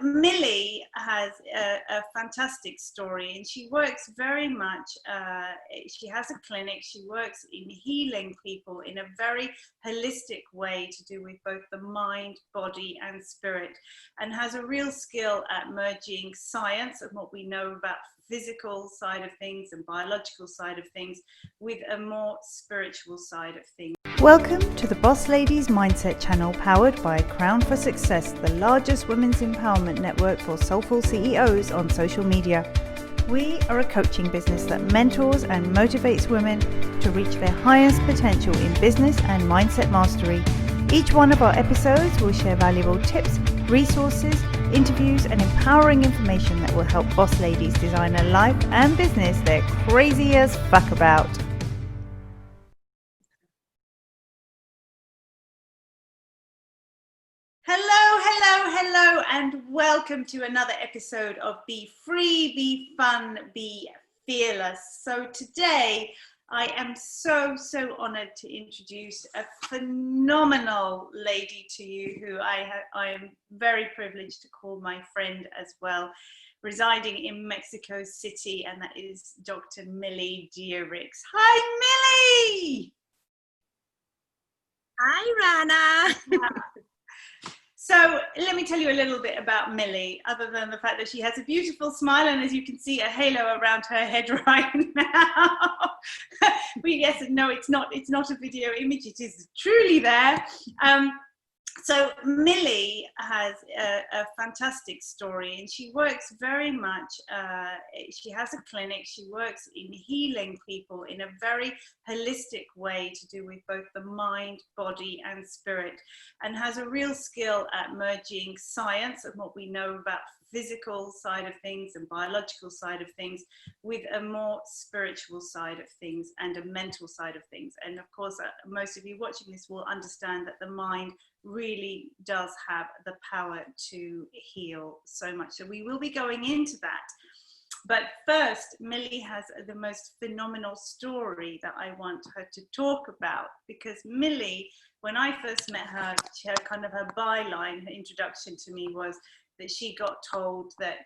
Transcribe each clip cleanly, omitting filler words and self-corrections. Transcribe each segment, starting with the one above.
Millie has a fantastic story, and she works very much, she has a clinic, she works in healing people in a very holistic way to do with both the mind, body and spirit, and has a real skill at merging science and what we know about physical side of things and biological side of things with a more spiritual side of things. Welcome to the Boss Ladies Mindset channel, powered by Crown for Success, the largest women's empowerment network for soulful CEOs on social media. We are a coaching business that mentors and motivates women to reach their highest potential in business and mindset mastery. Each one of our episodes will share valuable tips, resources, interviews and empowering information that will help boss ladies design a life and business they're crazy as fuck about. Hello, and welcome to another episode of Be Free, Be Fun, Be Fearless. So today I am so honored to introduce a phenomenal lady to you who I am very privileged to call my friend as well, residing in Mexico City, and that is Dr. Millie Diericx. Hi, Millie! Hi, Rana! So let me tell you a little bit about Millie, other than the fact that she has a beautiful smile, and as you can see, a halo around her head right now. Yes and no, it's not a video image, it is truly there. So Millie has a fantastic story, and she works very much, she has a clinic, she works in healing people in a very holistic way to do with both the mind, body and spirit, and has a real skill at merging science and what we know about physical side of things and biological side of things with a more spiritual side of things and a mental side of things. And of course, most of you watching this will understand that the mind really does have the power to heal so much. So we will be going into that. But first, Millie has the most phenomenal story that I want her to talk about, because Millie, when I first met her, her byline, her introduction to me was that she got told that,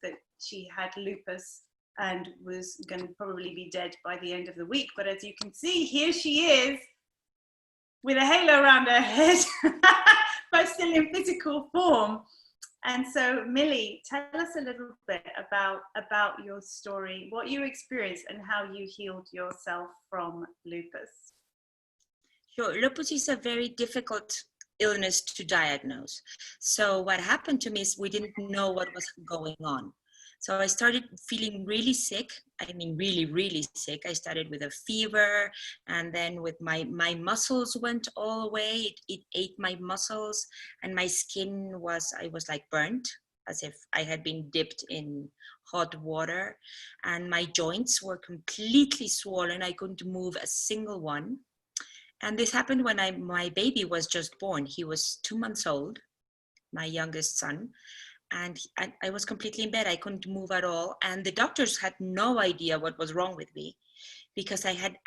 that she had lupus and was going to probably be dead by the end of the week. But as you can see, here she is with a halo around her head, but still in physical form. And so, Millie, tell us a little bit about your story, what you experienced and how you healed yourself from lupus. Sure. Lupus is a very difficult illness to diagnose. So what happened to me is we didn't know what was going on. So I started feeling really sick. I mean, really sick. I started with a fever, and then with my muscles went all away. It ate my muscles, and my skin I was like burnt, as if I had been dipped in hot water. And my joints were completely swollen. I couldn't move a single one. And this happened when my baby was just born. He was 2 months old, my youngest son. And I was completely in bed. I couldn't move at all. And the doctors had no idea what was wrong with me, because I had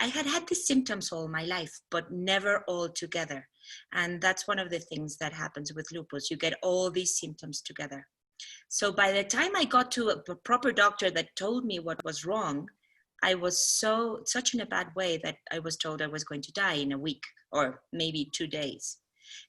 these symptoms all my life, but never all together. And that's one of the things that happens with lupus. You get all these symptoms together. So by the time I got to a proper doctor that told me what was wrong, I was such in a bad way that I was told I was going to die in a week or maybe 2 days,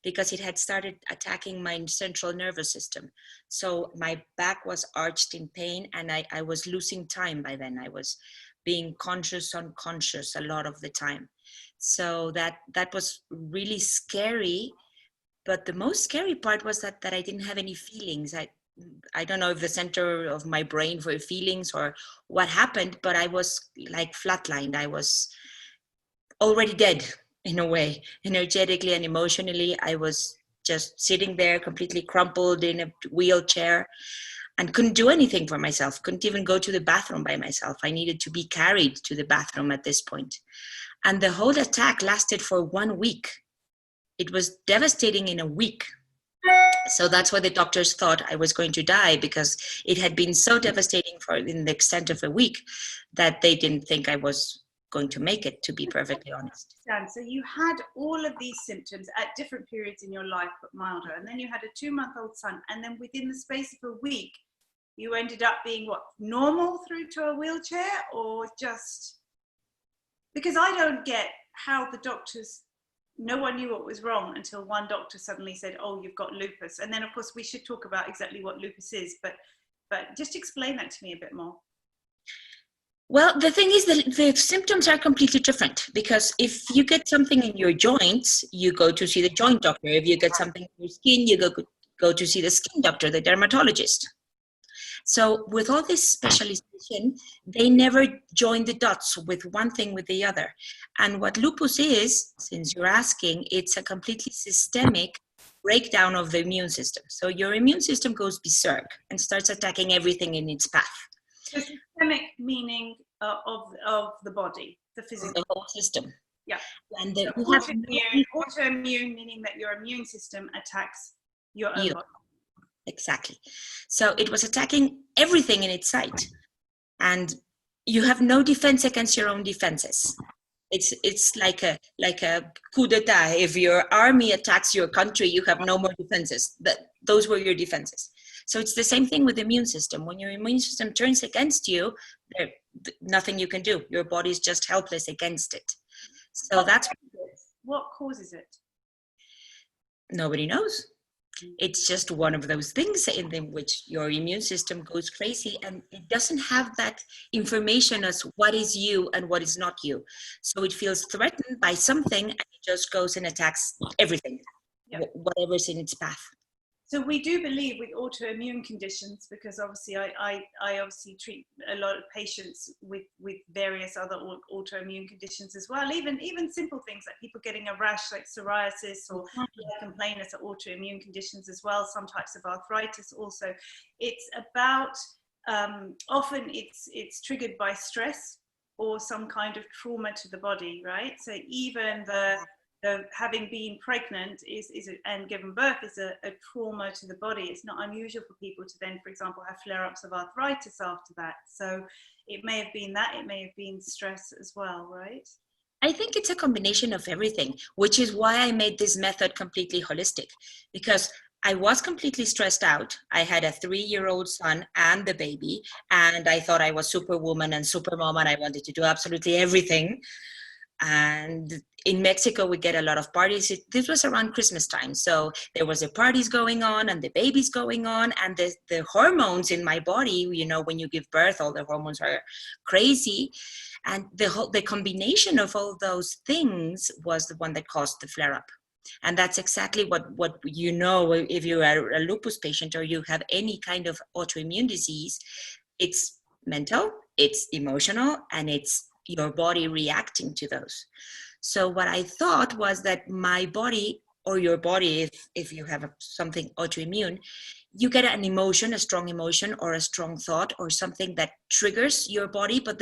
because it had started attacking my central nervous system. So my back was arched in pain, and I was losing time by then. I was being conscious, unconscious a lot of the time. So that was really scary. But the most scary part was that I didn't have any feelings. I don't know if the center of my brain for feelings or what happened, but I was like flatlined. I was already dead in a way, energetically and emotionally. I was just sitting there completely crumpled in a wheelchair and couldn't do anything for myself, couldn't even go to the bathroom by myself. I needed to be carried to the bathroom at this point. And the whole attack lasted for 1 week. It was devastating in a week. So that's why the doctors thought I was going to die, because it had been so devastating in the extent of a week that they didn't think I was going to make it, to be perfectly honest. So you had all of these symptoms at different periods in your life, but milder, and then you had a 2-month-old son, and then within the space of a week, you ended up being what, normal through to a wheelchair, or just, because I don't get how the doctors, no one knew what was wrong until one doctor suddenly said, oh, you've got lupus. And then of course we should talk about exactly what lupus is, but just explain that to me a bit more. Well, the thing is that the symptoms are completely different, because if you get something in your joints, you go to see the joint doctor. If you get something in your skin, you go to see the skin doctor, the dermatologist. So with all this specialization, they never join the dots with one thing with the other. And what lupus is, since you're asking, it's a completely systemic breakdown of the immune system. So your immune system goes berserk and starts attacking everything in its path. So systemic meaning of the body, the physical. The whole system. Yeah. And so autoimmune meaning that your immune system attacks your own body. Exactly. So it was attacking everything in its sight. And you have no defense against your own defenses. It's like a coup d'etat. If your army attacks your country, you have no more defenses. Those were your defenses. So it's the same thing with the immune system. When your immune system turns against you, there's nothing you can do. Your body is just helpless against it. So what causes it? Nobody knows. It's just one of those things in which your immune system goes crazy, and it doesn't have that information as what is you and what is not you. So it feels threatened by something, and it just goes and attacks everything, whatever's in its path. So we do believe with autoimmune conditions, because obviously I obviously treat a lot of patients with various other autoimmune conditions as well, even simple things like people getting a rash like psoriasis or complainers are autoimmune conditions as well, some types of arthritis also. It's about, often it's triggered by stress or some kind of trauma to the body, right? So even the having been pregnant and given birth is a trauma to the body. It's not unusual for people to then, for example, have flare-ups of arthritis after that. So it may have been that, it may have been stress as well, right? I think it's a combination of everything, which is why I made this method completely holistic, because I was completely stressed out. I had a 3-year-old son and the baby, and I thought I was superwoman and supermom, and I wanted to do absolutely everything. And in Mexico, we get a lot of parties. This was around Christmas time. So there was the parties going on and the babies going on, and the hormones in my body, you know, when you give birth, all the hormones are crazy. And the combination of all those things was the one that caused the flare-up. And that's exactly what you know, if you are a lupus patient or you have any kind of autoimmune disease, it's mental, it's emotional, and it's your body reacting to those. So what I thought was that my body, or your body, if you have something autoimmune, you get an emotion, a strong emotion or a strong thought or something that triggers your body, but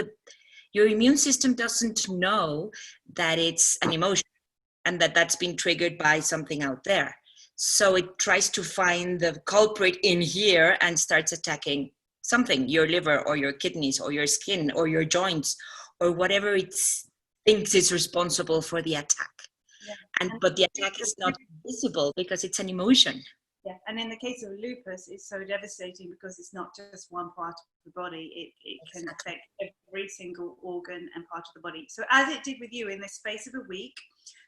your immune system doesn't know that it's an emotion and that's been triggered by something out there. So it tries to find the culprit in here and starts attacking something, your liver or your kidneys or your skin or your joints, or whatever it thinks is responsible for the attack. Yeah. But the attack is not visible because it's an emotion. Yeah, and in the case of lupus, it's so devastating because it's not just one part of the body. It can affect every single organ and part of the body. So as it did with you in the space of a week,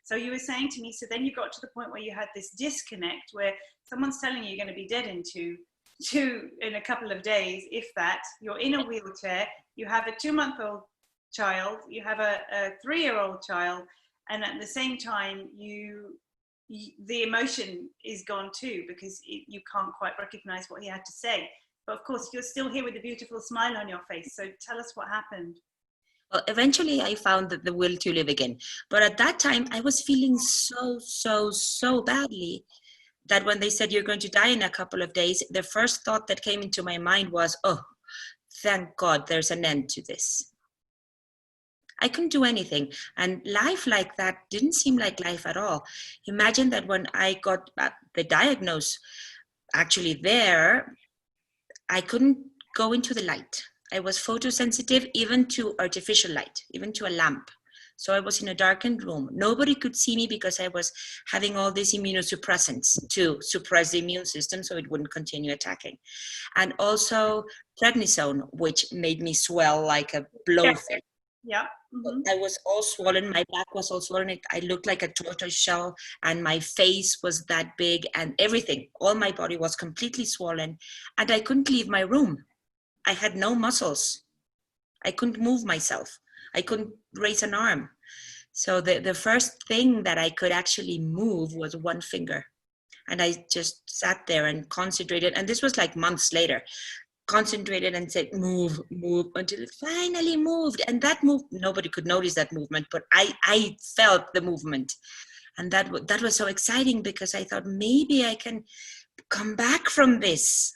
so you were saying to me, so then you got to the point where you had this disconnect where someone's telling you you're going to be dead in a couple of days, if that. You're in a wheelchair, you have a 2-month-old child, you have a 3-year-old child, and at the same time the emotion is gone too, because you can't quite recognize what he had to say. But of course you're still here with a beautiful smile on your face, so tell us what happened. Well, eventually I found the will to live again, but at that time I was feeling so badly that when they said you're going to die in a couple of days, the first thought that came into my mind was, oh, thank God there's an end to this. I couldn't do anything. And life like that didn't seem like life at all. Imagine that when I got the diagnosis, actually there, I couldn't go into the light. I was photosensitive even to artificial light, even to a lamp. So I was in a darkened room. Nobody could see me because I was having all these immunosuppressants to suppress the immune system so it wouldn't continue attacking. And also prednisone, which made me swell like a blowfish. Yeah. Mm-hmm. I was all swollen. My back was all swollen. I looked like a tortoise shell, and my face was that big, and everything, all my body was completely swollen, and I couldn't leave my room. I had no muscles. I couldn't move myself. I couldn't raise an arm. So the first thing that I could actually move was one finger. And I just sat there and concentrated. And this was like months later. Concentrated and said, move, move, until it finally moved. And that moved, nobody could notice that movement, but I felt the movement. And that was so exciting because I thought maybe I can come back from this.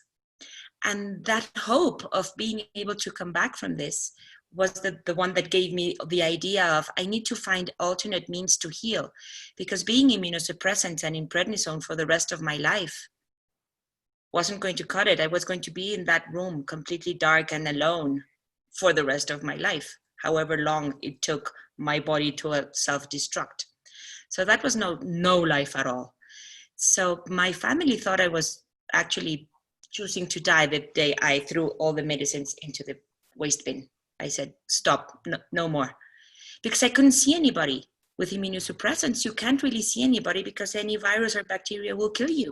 And that hope of being able to come back from this was the one that gave me the idea of I need to find alternate means to heal, because being immunosuppressant and in prednisone for the rest of my life wasn't going to cut it. I was going to be in that room completely dark and alone for the rest of my life, however long it took my body to self-destruct. So that was no life at all. So my family thought I was actually choosing to die the day I threw all the medicines into the waste bin. I said, stop, no more. Because I couldn't see anybody. With immunosuppressants, you can't really see anybody because any virus or bacteria will kill you.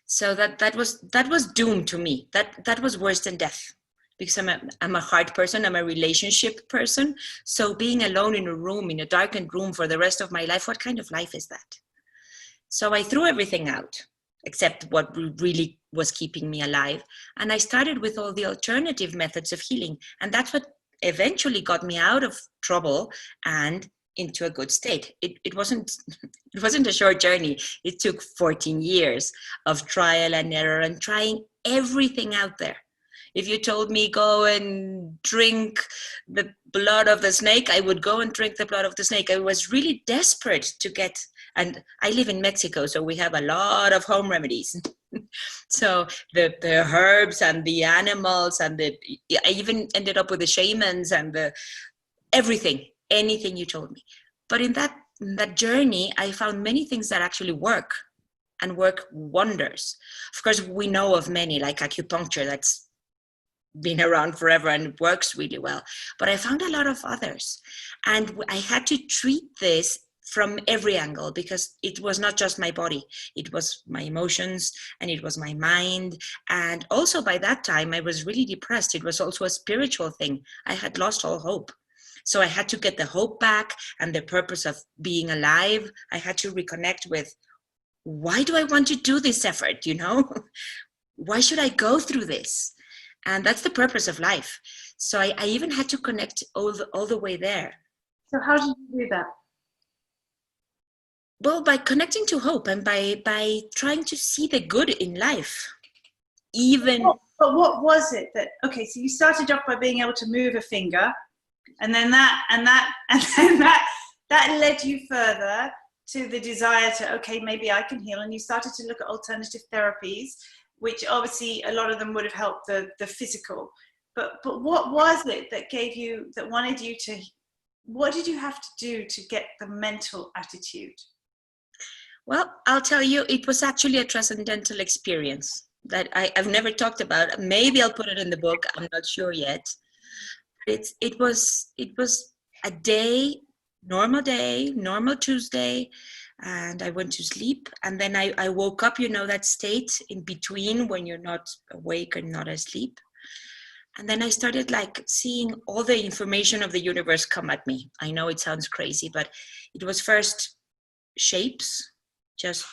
So that was doom to me. That was worse than death, because I'm a heart person, I'm a relationship person. So being alone in a room, in a darkened room for the rest of my life, what kind of life is that? So I threw everything out, except what really was keeping me alive. And I started with all the alternative methods of healing. And that's what eventually got me out of trouble and into a good state. It wasn't a short journey. It took 14 years of trial and error and trying everything out there. If you told me go and drink the blood of the snake, I would go and drink the blood of the snake. I was really desperate to get, and I live in Mexico, so we have a lot of home remedies. So the herbs and the animals and I even ended up with the shamans and anything you told me. But in that journey, I found many things that actually work and work wonders. Of course, we know of many, like acupuncture, that's been around forever and works really well. But I found a lot of others. And I had to treat this from every angle, because it was not just my body. It was my emotions and it was my mind. And also by that time, I was really depressed. It was also a spiritual thing. I had lost all hope. So I had to get the hope back and the purpose of being alive. I had to reconnect with, why do I want to do this effort? Why should I go through this? And that's the purpose of life. So I even had to connect all the way there. So how did you do that? Well, by connecting to hope and by trying to see the good in life. But what was it that, okay, so you started off by being able to move a finger, and then that led you further to the desire to, okay, maybe I can heal. And you started to look at alternative therapies, which obviously a lot of them would have helped the physical. But what was it that wanted you to, what did you have to do to get the mental attitude? Well, I'll tell you, it was actually a transcendental experience that I've never talked about. Maybe I'll put it in the book. I'm not sure yet. It was a normal Tuesday, and I went to sleep. And then I woke up, that state in between when you're not awake and not asleep. And then I started seeing all the information of the universe come at me. I know it sounds crazy, but it was first shapes, just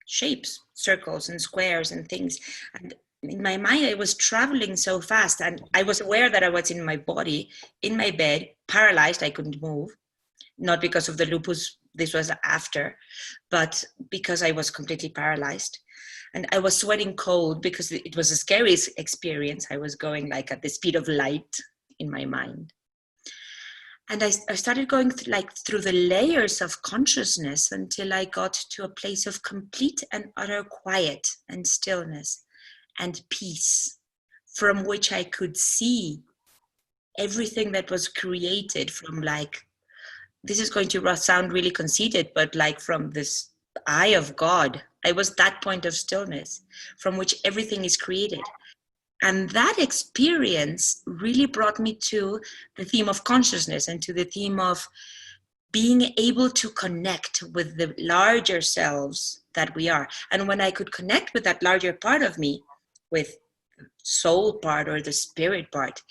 shapes, circles and squares and things. And in my mind, I was traveling so fast, and I was aware that I was in my body, in my bed, paralyzed. I couldn't move, not because of the lupus. This was after, but because I was completely paralyzed. And I was sweating cold because it was a scary experience. I was going at the speed of light in my mind. And I started going through the layers of consciousness until I got to a place of complete and utter quiet and stillness and peace from which I could see everything that was created from, like, this is going to sound really conceited, but like from this eye of God. I was that point of stillness from which everything is created. And that experience really brought me to the theme of consciousness and to the theme of being able to connect with the larger selves that we are. And when I could connect with that larger part of me, with soul part or the spirit part,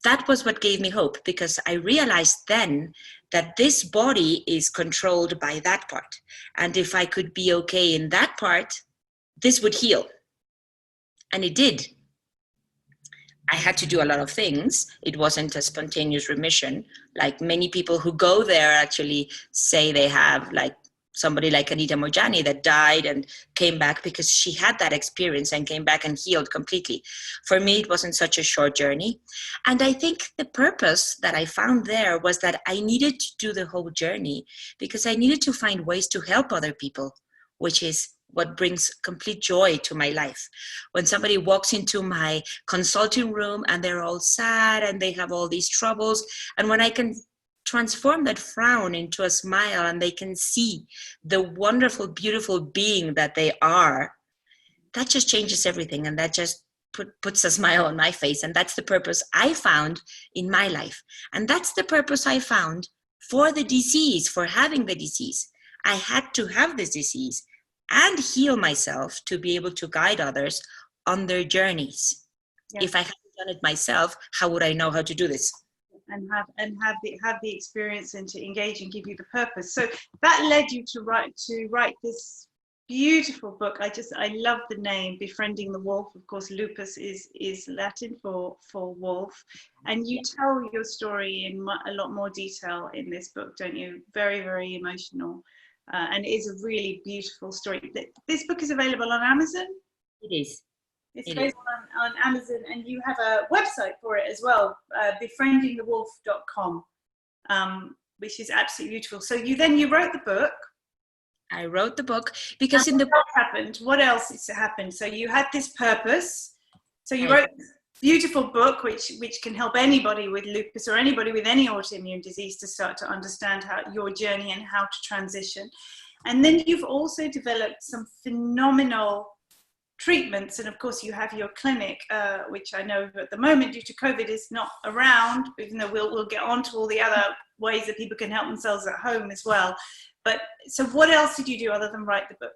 that was what gave me hope, because I realized then that this body is controlled by that part. And if I could be okay in that part, this would heal. And it did. I had to do a lot of things. It wasn't a spontaneous remission. Like many people who go there actually say they have, like somebody like Anita Morjani that died and came back because she had that experience and came back and healed completely. For me, it wasn't such a short journey. And I think the purpose that I found there was that I needed to do the whole journey because I needed to find ways to help other people, which is what brings complete joy to my life. When somebody walks into my consulting room and they're all sad and they have all these troubles, and when I can transform that frown into a smile and they can see the wonderful, beautiful being that they are, that just changes everything. And that just puts a smile on my face. And that's the purpose I found in my life. And that's the purpose I found for the disease, for having the disease. I had to have this disease and heal myself to be able to guide others on their journeys. Yeah. If I hadn't done it myself, how would I know how to do this? And have the experience and to engage and give you the purpose. So that led you to write this beautiful book. I love the name, Befriending the Wolf. Of course, lupus is Latin for wolf, and you tell your story in a lot more detail in this book, don't you? Very, very emotional, and it is a really beautiful story. This book is available on Amazon. It is. It's available on Amazon, and you have a website for it as well, befriendingthewolf.com, which is absolutely beautiful. So you wrote the book. I wrote the book because what else happened? What else has happened? So you had this purpose. So you wrote this beautiful book, which can help anybody with lupus or anybody with any autoimmune disease to start to understand your journey and how to transition. And then you've also developed some phenomenal treatments, and of course you have your clinic, which I know at the moment due to COVID is not around, even though we'll get on to all the other ways that people can help themselves at home as well. But so what else did you do other than write the book?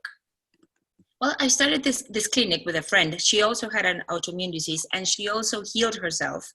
Well, I started this clinic with a friend. She also had an autoimmune disease and she also healed herself.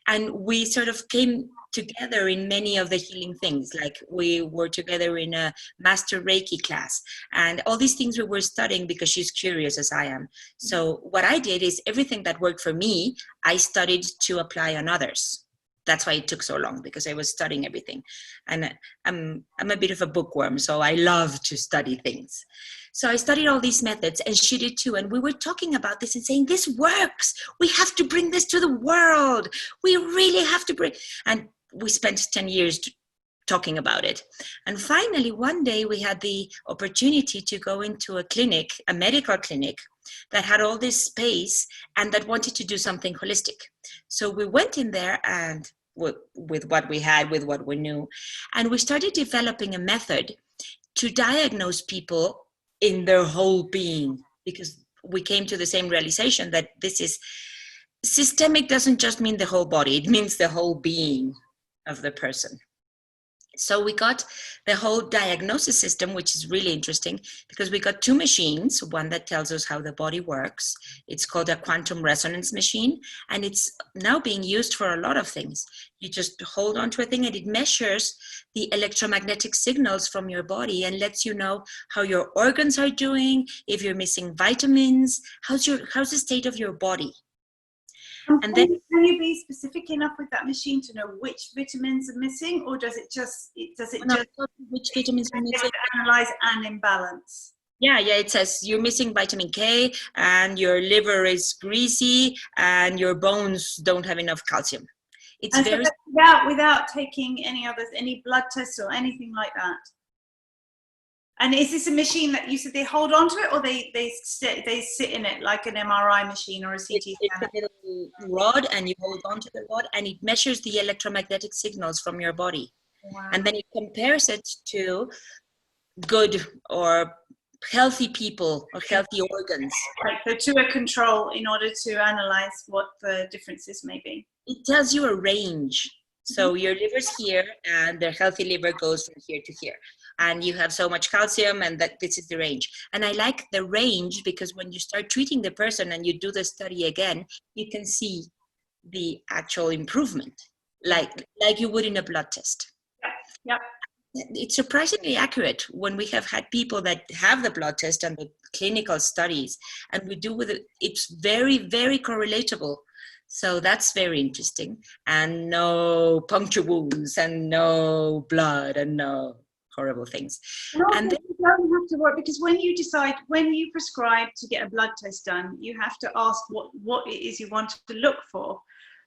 And we sort of came together in many of the healing things. Like we were together in a master Reiki class and all these things we were studying because she's curious as I am. So what I did is everything that worked for me, I studied to apply on others. That's why it took so long, because I was studying everything. And I'm a bit of a bookworm, so I love to study things. So I studied all these methods and she did too. And we were talking about this and saying, this works. We have to bring this to the world. We really have to bring, and we spent 10 years talking about it. And finally, one day we had the opportunity to go into a clinic, a medical clinic that had all this space and that wanted to do something holistic. So we went in there and with what we had, with what we knew, and we started developing a method to diagnose people in their whole being, because we came to the same realization that this is systemic, doesn't just mean the whole body, it means the whole being of the person. So we got the whole diagnosis system, which is really interesting because we got two machines, one that tells us how the body works. It's called a quantum resonance machine, and it's now being used for a lot of things. You just hold on to a thing and it measures the electromagnetic signals from your body and lets you know how your organs are doing, if you're missing vitamins, how's the state of your body. And then can you be specific enough with that machine to know which vitamins are missing, or does it just which vitamins are missing? Analyze an imbalance? Yeah, it says you're missing vitamin K and your liver is greasy and your bones don't have enough calcium. It's and very so without taking any blood tests or anything like that. And is this a machine that you said they hold on to it, or they sit in it like an MRI machine or a CT scanner? It's a little rod, and you hold on to the rod, and it measures the electromagnetic signals from your body. Wow. And then it compares it to good or healthy people or healthy organs. Right, so to a control in order to analyze what the differences may be. It tells you a range. So your liver's here, and the healthy liver goes from here to here. And you have so much calcium, and that this is the range. And I like the range because when you start treating the person and you do the study again, you can see the actual improvement, like you would in a blood test. Yeah. It's surprisingly accurate when we have had people that have the blood test and the clinical studies, and we do with it. It's very, very correlatable. So that's very interesting. And no puncture wounds, and no blood, and no horrible things. And then you don't have to worry, because when you prescribe to get a blood test done, you have to ask what it is you want to look for.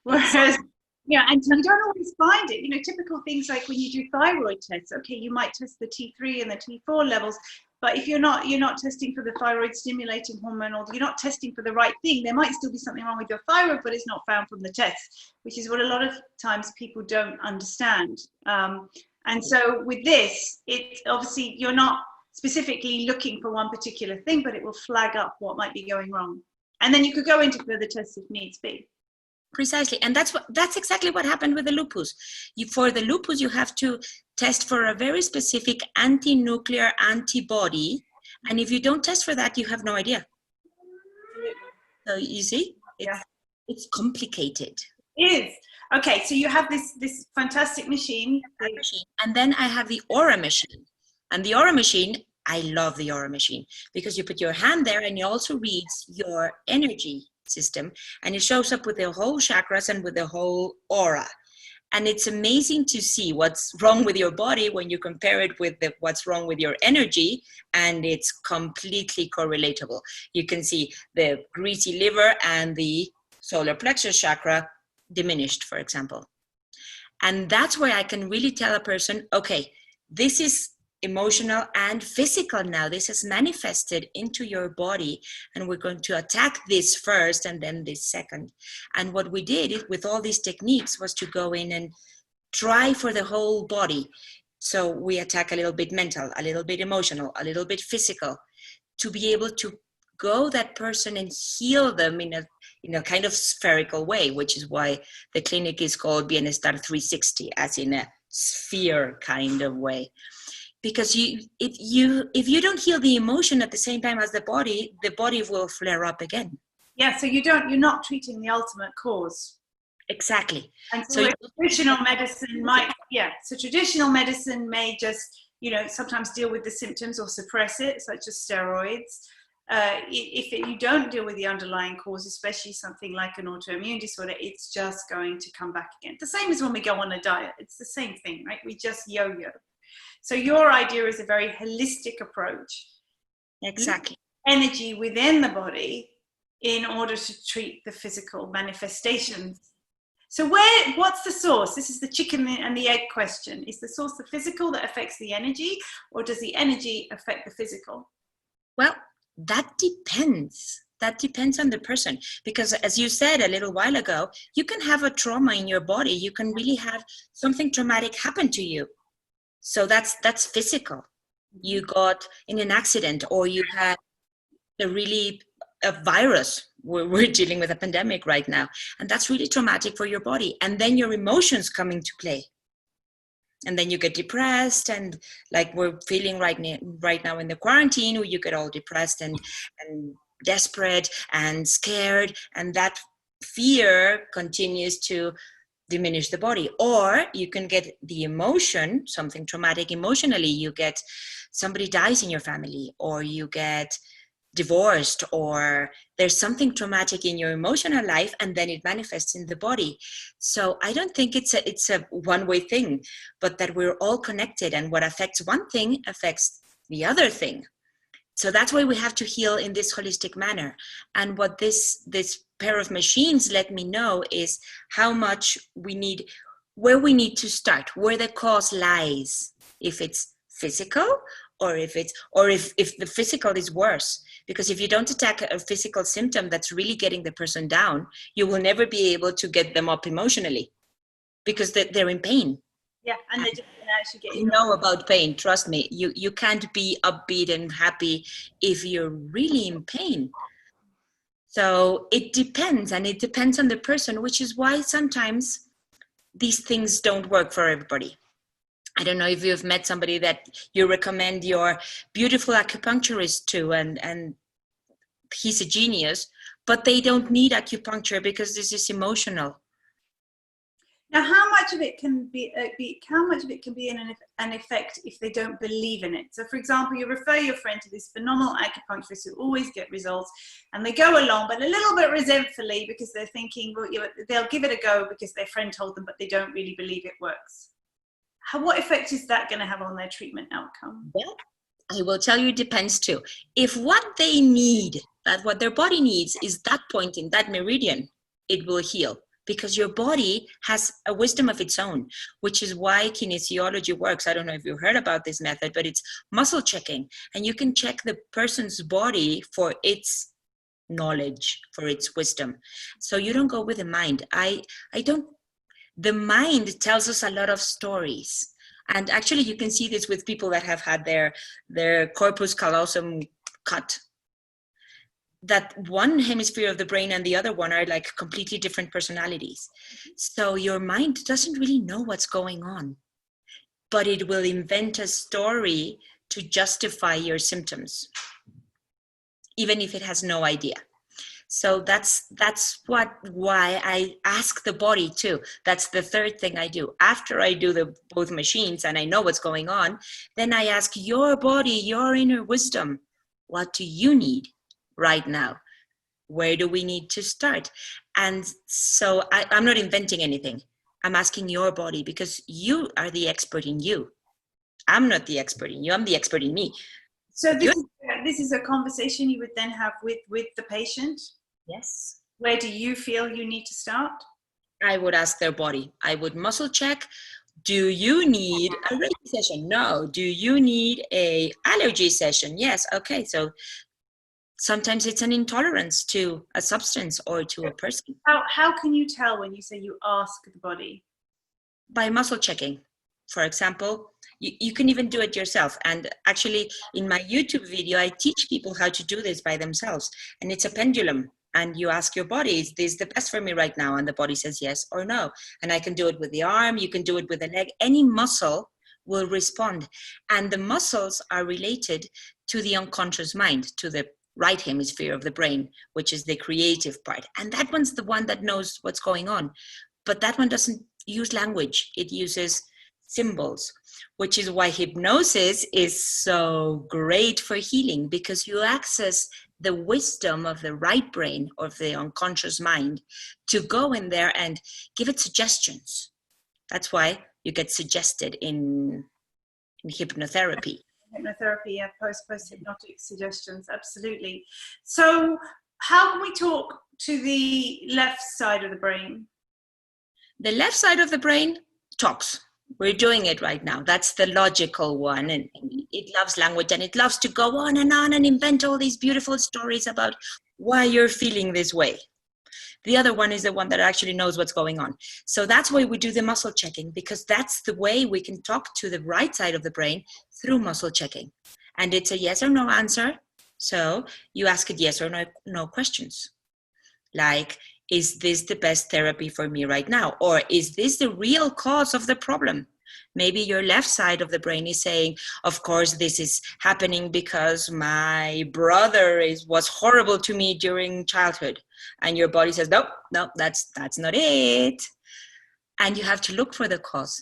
Whereas, yeah, and you don't always find it. You know, typical things like when you do thyroid tests, okay, you might test the T3 and the T4 levels, but if you're not testing for the thyroid stimulating hormone, or you're not testing for the right thing, there might still be something wrong with your thyroid, but it's not found from the test, which is what a lot of times people don't understand. And so with this, it obviously you're not specifically looking for one particular thing, but it will flag up what might be going wrong. And then you could go into further tests if needs be. Precisely. And that's exactly what happened with the lupus. For the lupus, you have to test for a very specific anti-nuclear antibody. And if you don't test for that, you have no idea. So you see, it's complicated. It is. Okay, so you have this fantastic machine. And then I have the Aura machine. And the Aura machine, I love the Aura machine because you put your hand there and it also reads your energy system, and it shows up with the whole chakras and with the whole aura. And it's amazing to see what's wrong with your body when you compare it with what's wrong with your energy, and it's completely correlatable. You can see the greasy liver and the solar plexus chakra diminished, for example. And that's where I can really tell a person, okay, this is emotional and physical now. This has manifested into your body, and we're going to attack this first and then this second. And what we did with all these techniques was to go in and try for the whole body. So we attack a little bit mental, a little bit emotional, a little bit physical, to be able to go that person and heal them in a kind of spherical way, which is why the clinic is called Bienestar 360, as in a sphere kind of way. Because if you don't heal the emotion at the same time as the body will flare up again. Yeah, so you're not treating the ultimate cause. Exactly. And so traditional medicine traditional medicine may just, sometimes deal with the symptoms or suppress it, such as steroids. If you don't deal with the underlying cause, especially something like an autoimmune disorder, it's just going to come back again. The same as when we go on a diet. It's the same thing, right? We just yo-yo. So your idea is a very holistic approach. Exactly. Energy within the body in order to treat the physical manifestations. So what's the source? This is the chicken and the egg question. Is the source the physical that affects the energy, or does the energy affect the physical? Well, that depends. That depends on the person. Because as you said a little while ago, you can have a trauma in your body. You can really have something traumatic happen to you. So that's physical. You got in an accident, or you had a virus. We're dealing with a pandemic right now, and that's really traumatic for your body. And then your emotions come into play. And then you get depressed, and like we're feeling right now in the quarantine, where you get all depressed and desperate and scared, and that fear continues to diminish the body. Or you can get the emotion, something traumatic emotionally. You get somebody dies in your family, or you get divorced, or there's something traumatic in your emotional life, and then it manifests in the body. So I don't think it's a one-way thing, but that we're all connected, and what affects one thing affects the other thing. So that's why we have to heal in this holistic manner. And what this pair of machines let me know is how much we need, where we need to start, where the cause lies, if it's physical or if the physical is worse. Because if you don't attack a physical symptom that's really getting the person down, you will never be able to get them up emotionally, because they're in pain. Yeah, and they're just going to actually get you know about pain. Trust me, you can't be upbeat and happy if you're really in pain. So it depends, and it depends on the person, which is why sometimes these things don't work for everybody. I don't know if you've met somebody that you recommend your beautiful acupuncturist to, and he's a genius, but they don't need acupuncture because this is emotional. Now, how much of it can be an effect if they don't believe in it? So, for example, you refer your friend to this phenomenal acupuncturist who always get results, and they go along, but a little bit resentfully, because they're thinking, well, they'll give it a go because their friend told them, but they don't really believe it works. What effect is that going to have on their treatment outcome? Well, I will tell you, it depends too. If what they need, that what their body needs, is that point in that meridian, it will heal. Because your body has a wisdom of its own, which is why kinesiology works. I don't know if you've heard about this method, but it's muscle checking. And you can check the person's body for its knowledge, for its wisdom. So you don't go with the mind. The mind tells us a lot of stories. And actually you can see this with people that have had their corpus callosum cut. That one hemisphere of the brain and the other one are like completely different personalities. So your mind doesn't really know what's going on, but it will invent a story to justify your symptoms, even if it has no idea. So that's why I ask the body too. That's the third thing I do. After I do both machines and I know what's going on, then I ask your body, your inner wisdom, what do you need right now? Where do we need to start? And so I'm not inventing anything. I'm asking your body, because you are the expert in you. I'm not the expert in you. I'm the expert in me. So this is a conversation you would then have with the patient? Yes. Where do you feel you need to start? I would ask their body. I would muscle check. Do you need a Reiki session? No. Do you need a allergy session? Yes. Okay. So sometimes it's an intolerance to a substance or to a person. How can you tell when you say you ask the body? By muscle checking. For example, you can even do it yourself. And actually, in my YouTube video, I teach people how to do this by themselves. And it's a pendulum. And you ask your body, is this the best for me right now? And the body says yes or no. And I can do it with the arm. You can do it with the leg. Any muscle will respond. And the muscles are related to the unconscious mind, to the right hemisphere of the brain, which is the creative part. And that one's the one that knows what's going on. But that one doesn't use language. It uses symbols, which is why hypnosis is so great for healing, because you access the wisdom of the right brain, of the unconscious mind, to go in there and give it suggestions. That's why you get suggested in hypnotherapy. Hypnotherapy, yeah, post-hypnotic suggestions, absolutely. So how can we talk to the left side of the brain? The left side of the brain talks. We're doing it right now. That's the logical one. And it loves language, and it loves to go on and invent all these beautiful stories about why you're feeling this way. The other one is the one that actually knows what's going on. So that's why we do the muscle checking, because that's the way we can talk to the right side of the brain, through muscle checking. And it's a yes or no answer. So you ask it yes or no questions. Like, is this the best therapy for me right now? Or is this the real cause of the problem? Maybe your left side of the brain is saying, of course, this is happening because my brother was horrible to me during childhood. And your body says, nope, that's not it. And you have to look for the cause.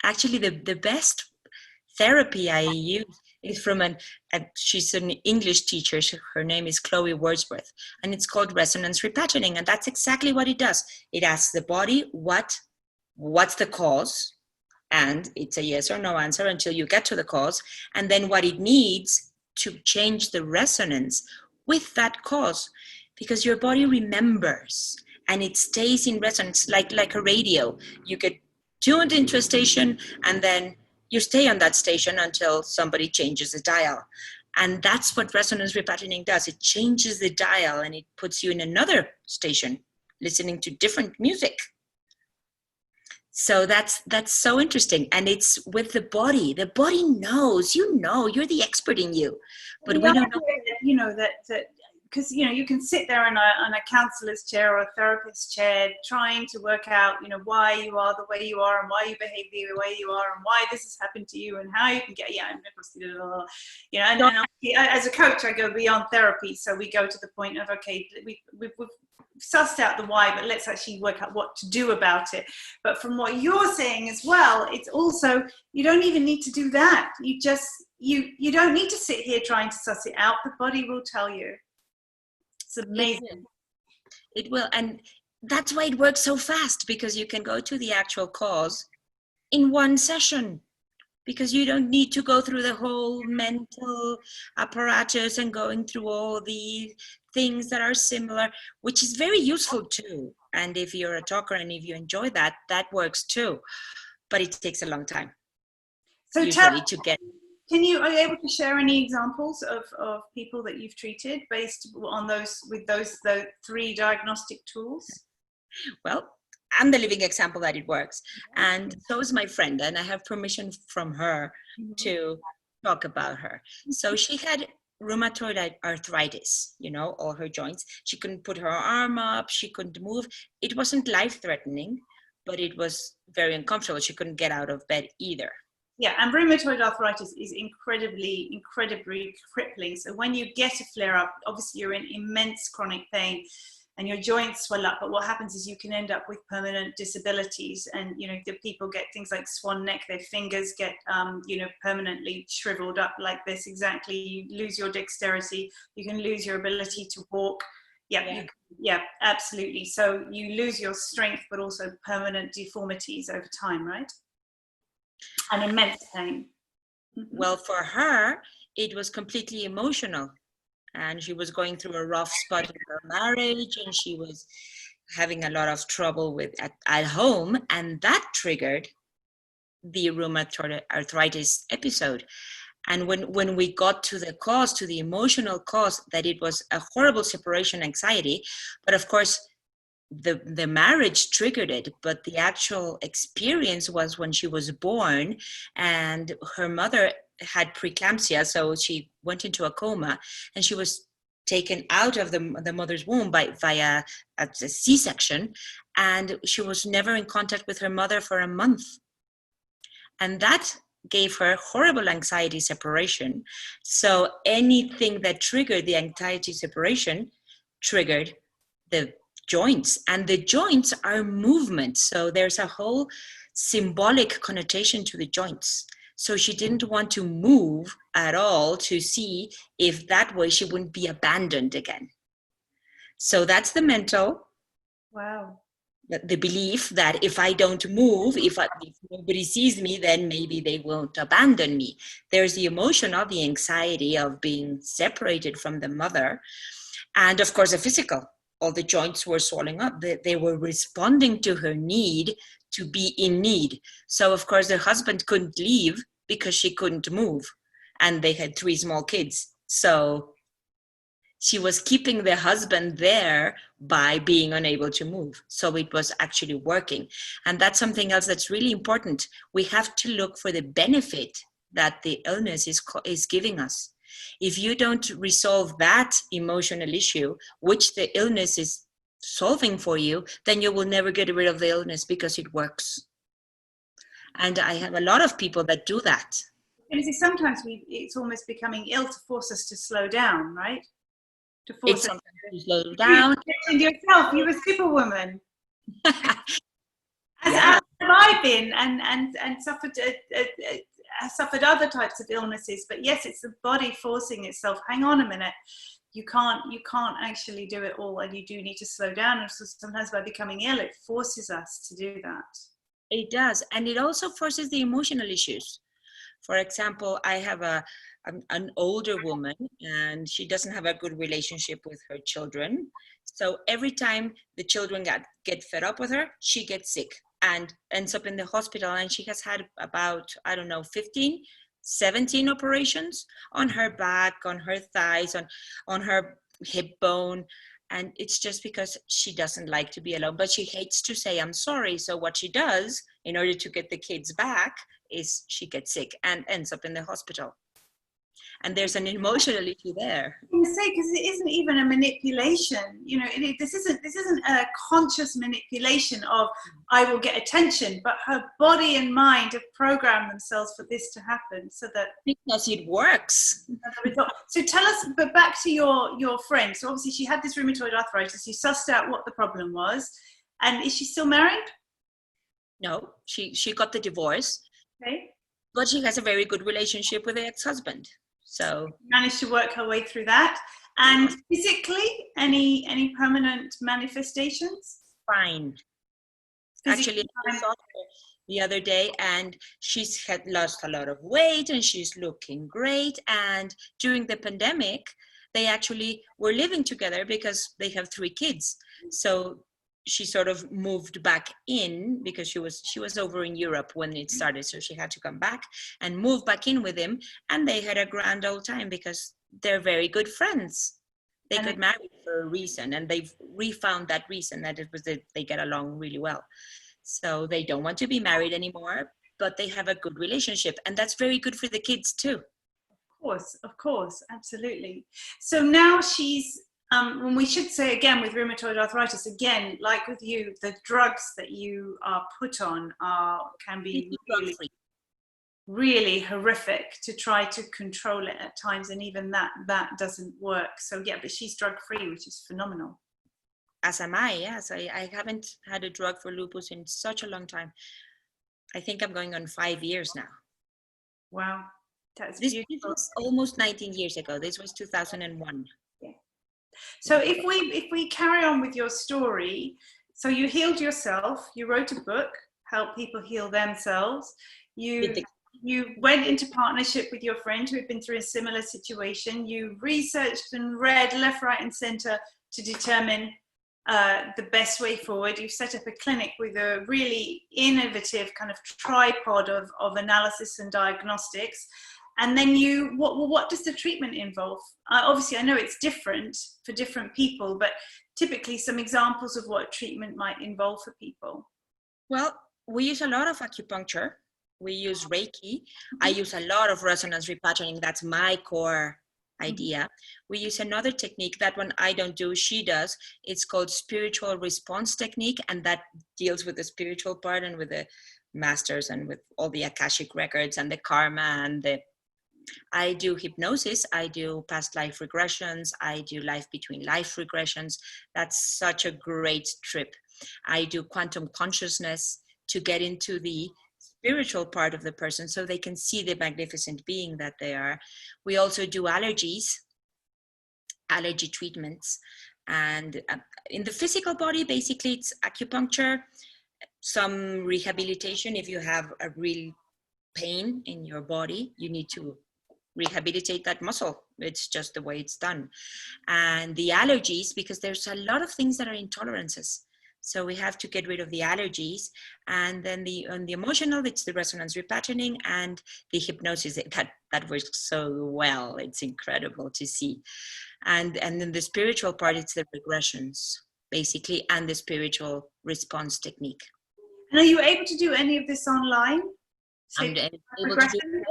Actually, the best therapy I use is from she's an English teacher. Her name is Chloe Wordsworth, and it's called resonance repatterning. And that's exactly what it does. It asks the body, what's the cause? And it's a yes or no answer until you get to the cause. And then what it needs to change the resonance with that cause, because your body remembers and it stays in resonance like a radio. You get tuned into a station, and then you stay on that station until somebody changes the dial. And that's what resonance repatterning does. It changes the dial and it puts you in another station, listening to different music. So that's so interesting. And it's with the body. The body knows, you're the expert in you. But we don't know. That because you can sit there on a counselor's chair or a therapist's chair trying to work out why you are the way you are and why you behave the way you are and why this has happened to you and how you can get and as a coach I go beyond therapy, so we go to the point of, okay, we've sussed out the why, but let's actually work out what to do about it. But from what you're saying as well, it's also, you don't even need to do that. You just you don't need to sit here trying to suss it out. The body will tell you. It's amazing. It will. And that's why it works so fast, because you can go to the actual cause in one session, because you don't need to go through the whole mental apparatus and going through all the things that are similar, which is very useful too. And if you're a talker and if you enjoy that, that works too. But it takes a long time. So usually to get. Are you able to share any examples of people that you've treated based on those 3 diagnostic tools? Well, I'm the living example that it works. And so is my friend, and I have permission from her to talk about her. So she had rheumatoid arthritis, all her joints. She couldn't put her arm up, she couldn't move. It wasn't life-threatening, but it was very uncomfortable. She couldn't get out of bed either. Yeah, and rheumatoid arthritis is incredibly crippling. So when you get a flare-up, obviously you're in immense chronic pain and your joints swell up. But what happens is you can end up with permanent disabilities. And, the people get things like swan neck, their fingers get, permanently shriveled up like this. Exactly. You lose your dexterity. You can lose your ability to walk. Yeah, absolutely. So you lose your strength, but also permanent deformities over time, right? And immense pain. Well, for her, it was completely emotional. And she was going through a rough spot in her marriage, and she was having a lot of trouble with at home. And that triggered the rheumatoid arthritis episode. And when we got to the cause, to the emotional cause, that it was a horrible separation anxiety, but of course, the marriage triggered it, but the actual experience was when she was born and her mother had preeclampsia, so she went into a coma and she was taken out of the mother's womb via a C-section, and she was never in contact with her mother for a month. And that gave her horrible anxiety separation. So anything that triggered the anxiety separation triggered the joints, and the joints are movement. So there's a whole symbolic connotation to the joints. So she didn't want to move at all to see if that way she wouldn't be abandoned again. So that's the mental. Wow. The belief that if I don't move, if nobody sees me, then maybe they won't abandon me. There's the emotional, the anxiety of being separated from the mother. And of course, the physical. All the joints were swelling up. They were responding to her need to be in need. So of course the husband couldn't leave because she couldn't move, and they had 3 small kids. So she was keeping the husband there by being unable to move. So it was actually working. And that's something else that's really important. We have to look for the benefit that the illness is giving us. If you don't resolve that emotional issue, which the illness is solving for you, then you will never get rid of the illness because it works. And I have a lot of people that do that. And see, sometimes it's almost becoming ill to force us to slow down, right? To force us to slow down. You yourself, you're a superwoman. As have I been, and suffered other types of illnesses, but yes, it's the body forcing itself. Hang on a minute, you can't actually do it all, and you do need to slow down. And so sometimes by becoming ill, it forces us to do that. It does, and it also forces the emotional issues. For example, I have an older woman, and she doesn't have a good relationship with her children. So every time the children get fed up with her, she gets sick. and ends up in the hospital. And she has had about, I don't know, 15, 17 operations on her back, on her thighs, on her hip bone. And it's just because she doesn't like to be alone, but she hates to say, I'm sorry. So what she does in order to get the kids back is she gets sick and ends up in the hospital. And there's an emotional issue there. I was going to say, because it isn't even a manipulation. You know, this isn't a conscious manipulation of I will get attention, but her body and mind have programmed themselves for this to happen, so that because it works. So tell us, but back to your friend. So obviously she had this rheumatoid arthritis. You sussed out what the problem was, and is she still married? No, she got the divorce. Okay. But she has a very good relationship with the ex-husband. So managed to work her way through that. And physically, any permanent manifestations? Fine. Actually, I saw her the other day, and she's had lost a lot of weight, and she's looking great. And during the pandemic, they actually were living together because they have 3 kids. So she sort of moved back in because she was over in Europe when it started, so she had to come back and move back in with him, and they had a grand old time because they're very good friends. They got married for a reason, and they've refound that reason, that it was that they get along really well. So they don't want to be married anymore, but they have a good relationship, and that's very good for the kids too. Of course, absolutely. So now she's when we should say again with rheumatoid arthritis, again, like with you, the drugs that you are put on can be really horrific to try to control it at times, and even that doesn't work. So yeah, but she's drug free, which is phenomenal. As am I. Yes, I haven't had a drug for lupus in such a long time. I think I'm going on 5 years now. Wow, that's beautiful. This was almost 19 years ago. This was 2001. So if we carry on with your story, so you healed yourself, you wrote a book, help people heal themselves, you went into partnership with your friend who had been through a similar situation, you researched and read left, right and center to determine the best way forward. You've set up a clinic with a really innovative kind of tripod of analysis and diagnostics. And then what does the treatment involve? Obviously, I know it's different for different people, but typically some examples of what treatment might involve for people. Well, we use a lot of acupuncture. We use Reiki. I use a lot of resonance repatterning. That's my core idea. We use another technique. That one I don't do, she does. It's called spiritual response technique, and that deals with the spiritual part and with the masters and with all the Akashic records and the karma and I do hypnosis, I do past life regressions, I do life between life regressions. That's such a great trip. I do quantum consciousness to get into the spiritual part of the person so they can see the magnificent being that they are. We also do allergy treatments. And in the physical body, basically it's acupuncture, some rehabilitation. If you have a real pain in your body, you need to rehabilitate that muscle. It's just the way it's done. And the allergies, because there's a lot of things that are intolerances, so we have to get rid of the allergies. And then on the emotional, it's the resonance repatterning and the hypnosis that works so well. It's incredible to see. And then the spiritual part, it's the regressions basically, and the spiritual response technique. And are you able to do any of this online? I'm able to do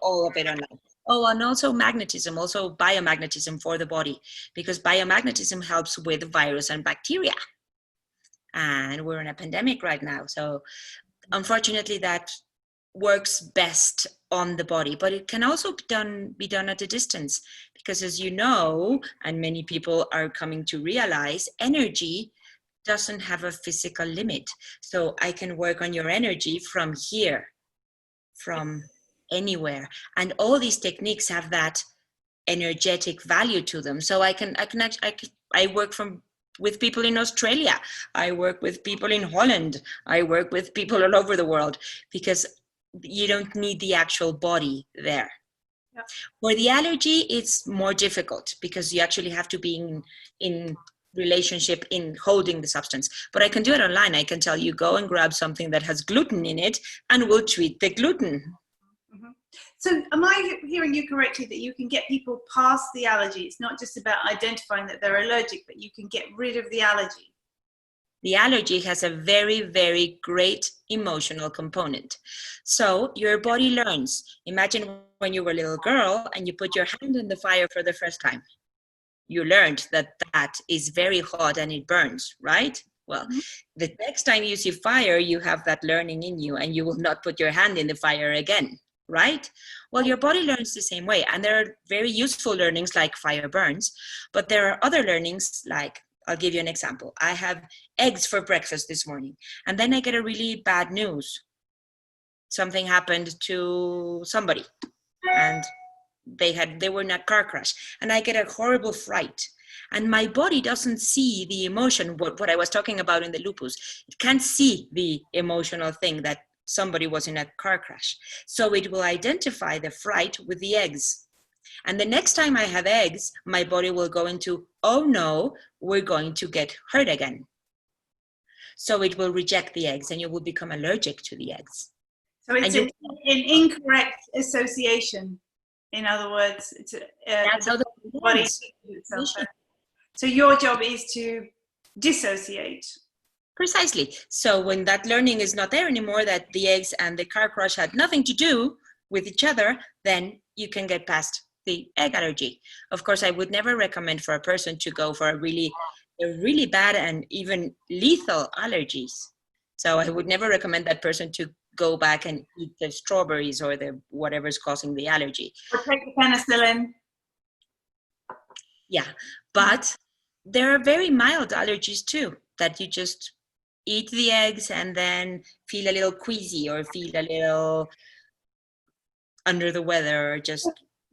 all of it online. Oh, and also magnetism, also biomagnetism for the body, because biomagnetism helps with virus and bacteria. And we're in a pandemic right now. So unfortunately that works best on the body, but it can also be done at a distance, because as you know, and many people are coming to realize, energy doesn't have a physical limit. So I can work on your energy from here, from anywhere, and all these techniques have that energetic value to them. So I work with people in Australia, I work with people in Holland, I work with people all over the world, because you don't need the actual body there. Yep. For the allergy, it's more difficult because you actually have to be in relationship in holding the substance. But I can do it online. I can tell you, go and grab something that has gluten in it and we'll treat the gluten. Mm-hmm. So am I hearing you correctly that you can get people past the allergy? It's not just about identifying that they're allergic, but you can get rid of the allergy. The allergy has a very, very great emotional component. So your body learns. Imagine when you were a little girl and you put your hand in the fire for the first time. You learned that that is very hot and it burns, right? Well, the next time you see fire, you have that learning in you and you will not put your hand in the fire again, right? Well, your body learns the same way. And there are very useful learnings like fire burns, but there are other learnings like, I'll give you an example. I have eggs for breakfast this morning, and then I get a really bad news. Something happened to somebody, and they were in a car crash, and I get a horrible fright. And my body doesn't see the emotion, what I was talking about in the lupus. It can't see the emotional thing that somebody was in a car crash. So it will identify the fright with the eggs. And the next time I have eggs, my body will go into, oh no, we're going to get hurt again. So it will reject the eggs and you will become allergic to the eggs. So it's an incorrect association. In other words, it's that's how the body itself. So your job is to dissociate. Precisely. So when that learning is not there anymore, that the eggs and the car crash had nothing to do with each other, then you can get past the egg allergy. Of course, I would never recommend for a person to go for a really bad and even lethal allergies. So I would never recommend that person to go back and eat the strawberries or the whatever's causing the allergy. Or take the penicillin. Yeah, but there are very mild allergies too, that you just eat the eggs and then feel a little queasy or feel a little under the weather or just...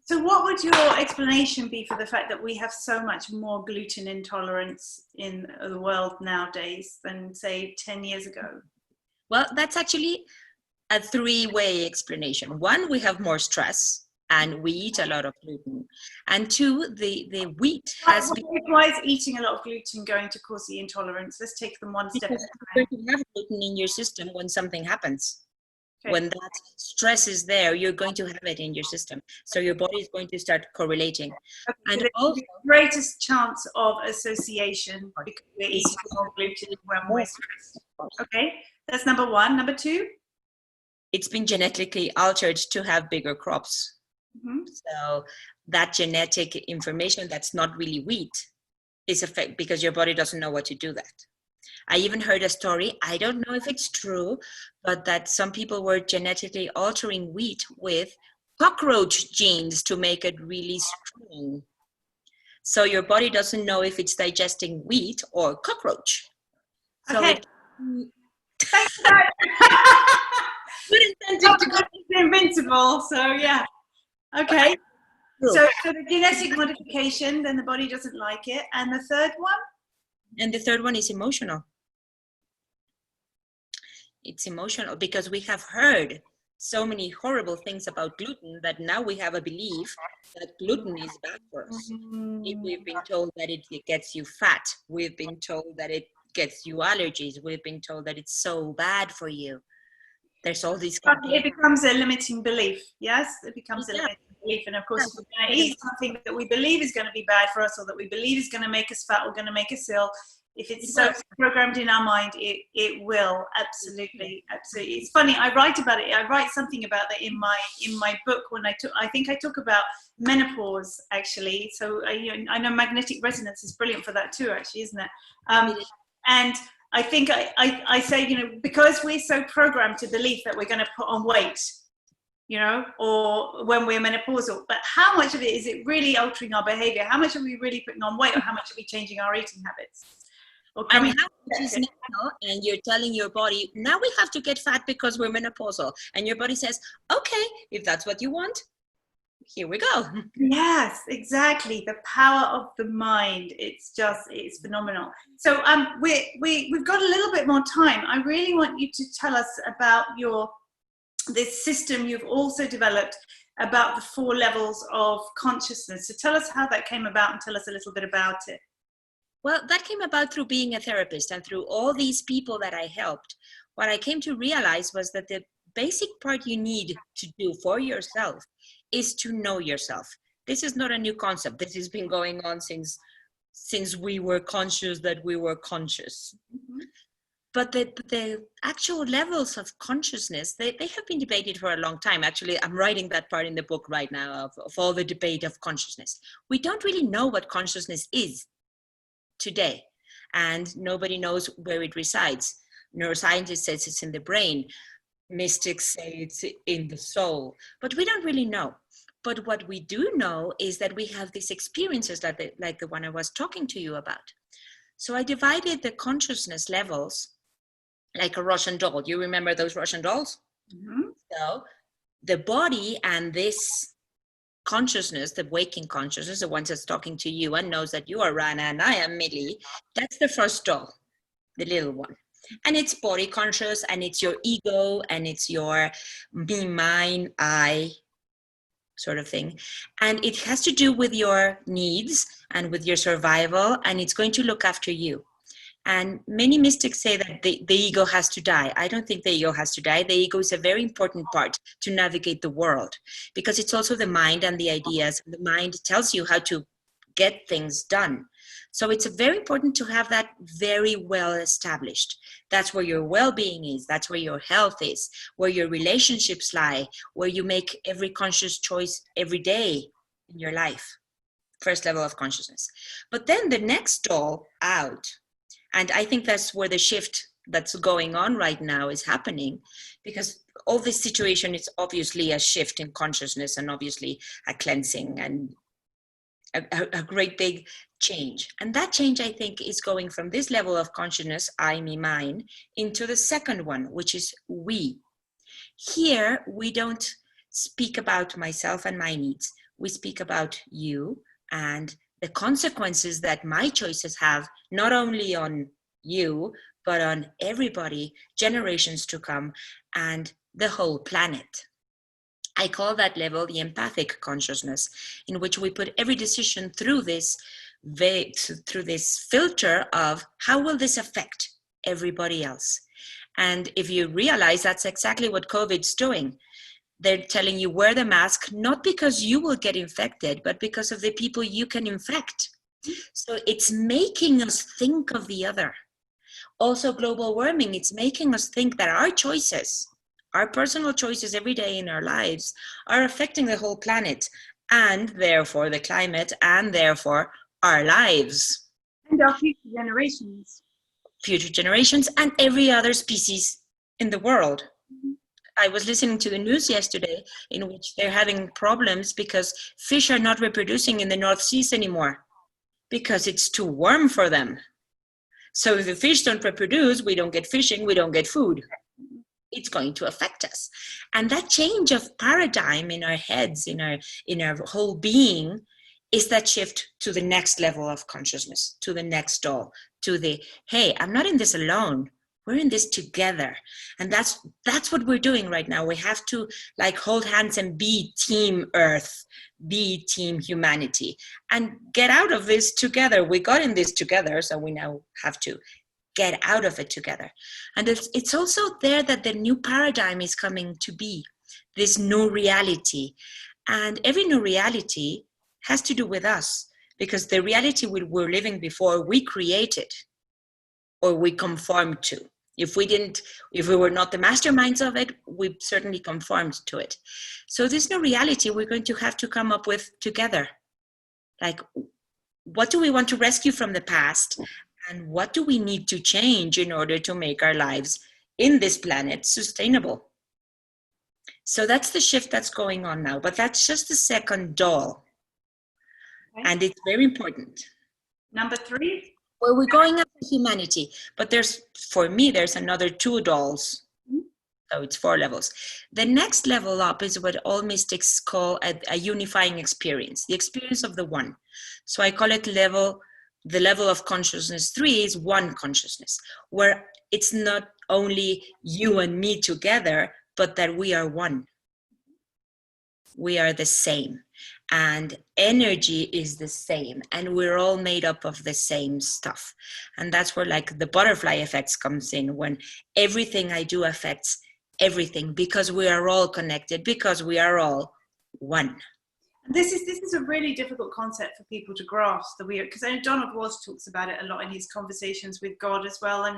So what would your explanation be for the fact that we have so much more gluten intolerance in the world nowadays than, say, 10 years ago? Well, that's actually a three-way explanation. One, we have more stress and we eat a lot of gluten. And two, the wheat has been... Why is eating a lot of gluten going to cause the intolerance? Let's take them one step at a time. You're going to have gluten in your system when something happens. Okay. When that stress is there, you're going to have it in your system. So your body is going to start correlating. Okay, and so also, the greatest chance of association because we're eating more gluten when we're stressed. Okay, that's number one. Number two? It's been genetically altered to have bigger crops. Mm-hmm. So that genetic information that's not really wheat is affected because your body doesn't know what to do that. I even heard a story, I don't know if it's true, but that some people were genetically altering wheat with cockroach genes to make it really strong. So your body doesn't know if it's digesting wheat or cockroach. So okay. Thanks, it's invincible, so yeah. Okay. So the genetic modification, then the body doesn't like it. And the third one? And the third one is emotional. It's emotional because we have heard so many horrible things about gluten that now we have a belief that gluten is bad for us. We've been told that it gets you fat. We've been told that it gets you allergies. We've been told that it's so bad for you. There's all these... It becomes a limiting belief, yes? It becomes a limiting belief. And of course, if we're going to eat something that we believe is going to be bad for us or that we believe is going to make us fat or going to make us ill, if it's so programmed in our mind, it will, absolutely. It's funny, I write about it. I write something about that in my book when I think I talk about menopause, actually. So I know magnetic resonance is brilliant for that too, actually, isn't it? And I think I say, because we're so programmed to believe that we're going to put on weight, or when we're menopausal, but how much of it is it really altering our behavior? How much are we really putting on weight, or how much are we changing our eating habits? And how much is now, and you're telling your body, now we have to get fat because we're menopausal. And your body says, okay, if that's what you want, here we go. Yes, exactly. The power of the mind. It's phenomenal. So we've got a little bit more time. I really want you to tell us about this system you've also developed about the 4 levels of consciousness. So tell us how that came about and tell us a little bit about it. Well, that came about through being a therapist and through all these people that I helped. What I came to realize was that the basic part you need to do for yourself is to know yourself. This is not a new concept. This has been going on since we were conscious that we were conscious. Mm-hmm. But the actual levels of consciousness, they have been debated for a long time. Actually, I'm writing that part in the book right now of all the debate of consciousness. We don't really know what consciousness is today, and nobody knows where it resides. Neuroscientists say it's in the brain. Mystics say it's in the soul, but we don't really know. But what we do know is that we have these experiences like the one I was talking to you about. So I divided the consciousness levels like a Russian doll. You remember those Russian dolls? Mm-hmm. So the body and this consciousness, the waking consciousness, the one that's talking to you and knows that you are Rana and I am Millie, that's the first doll, the little one. And it's body conscious, and it's your ego, and it's your me, mine, I sort of thing. And it has to do with your needs and with your survival, and it's going to look after you. And many mystics say that the ego has to die. I don't think the ego has to die. The ego is a very important part to navigate the world, because it's also the mind and the ideas. The mind tells you how to get things done. So it's very important to have that very well established. That's where your well-being is. That's where your health is, where your relationships lie, where you make every conscious choice every day in your life. First level of consciousness. But then the next doll out, and I think that's where the shift that's going on right now is happening, because all this situation is obviously a shift in consciousness and obviously a cleansing and a great big change. And that change, I think, is going from this level of consciousness, I, me, mine, into the second one, which is we. Here, we don't speak about myself and my needs. We speak about you and the consequences that my choices have, not only on you, but on everybody, generations to come, and the whole planet. I call that level the empathic consciousness, in which we put every decision through this filter of how will this affect everybody else. And if you realize that's exactly what COVID's doing, they're telling you wear the mask, not because you will get infected, but because of the people you can infect. So it's making us think of the other. Also, global warming, it's making us think that our choices, our personal choices every day in our lives, are affecting the whole planet, and therefore the climate, and therefore our lives. And our future generations. Future generations and every other species in the world. I was listening to the news yesterday in which they're having problems because fish are not reproducing in the North Seas anymore because it's too warm for them. So if the fish don't reproduce, we don't get fishing, we don't get food. It's going to affect us. And that change of paradigm in our heads, in our whole being, is that shift to the next level of consciousness, to the next doll, to the, hey, I'm not in this alone. We're in this together. And that's what we're doing right now. We have to like hold hands and be team Earth, be team humanity, and get out of this together. We got in this together, so we now have to get out of it together. And it's also there that the new paradigm is coming to be, this new reality. And every new reality has to do with us, because the reality we were living before, we created or we conformed to. If we were not the masterminds of it, we certainly conformed to it. So this new reality we're going to have to come up with together. Like, what do we want to rescue from the past? And what do we need to change in order to make our lives in this planet sustainable? So that's the shift that's going on now. But that's just the second doll. Okay. And it's very important. Number 3? Well, we're going up to humanity, but for me, there's another 2 dolls. So it's 4 levels. The next level up is what all mystics call a unifying experience, the experience of the one. So I call it the level of consciousness 3 is one consciousness, where it's not only you and me together, but that we are one. We are the same. and energy is the same, and we're all made up of the same stuff. And that's where like the butterfly effects comes in, when everything I do affects everything, because we are all connected, because we are all one. This is a really difficult concept for people to grasp, because I know Donald Walsh talks about it a lot in his conversations with God as well, and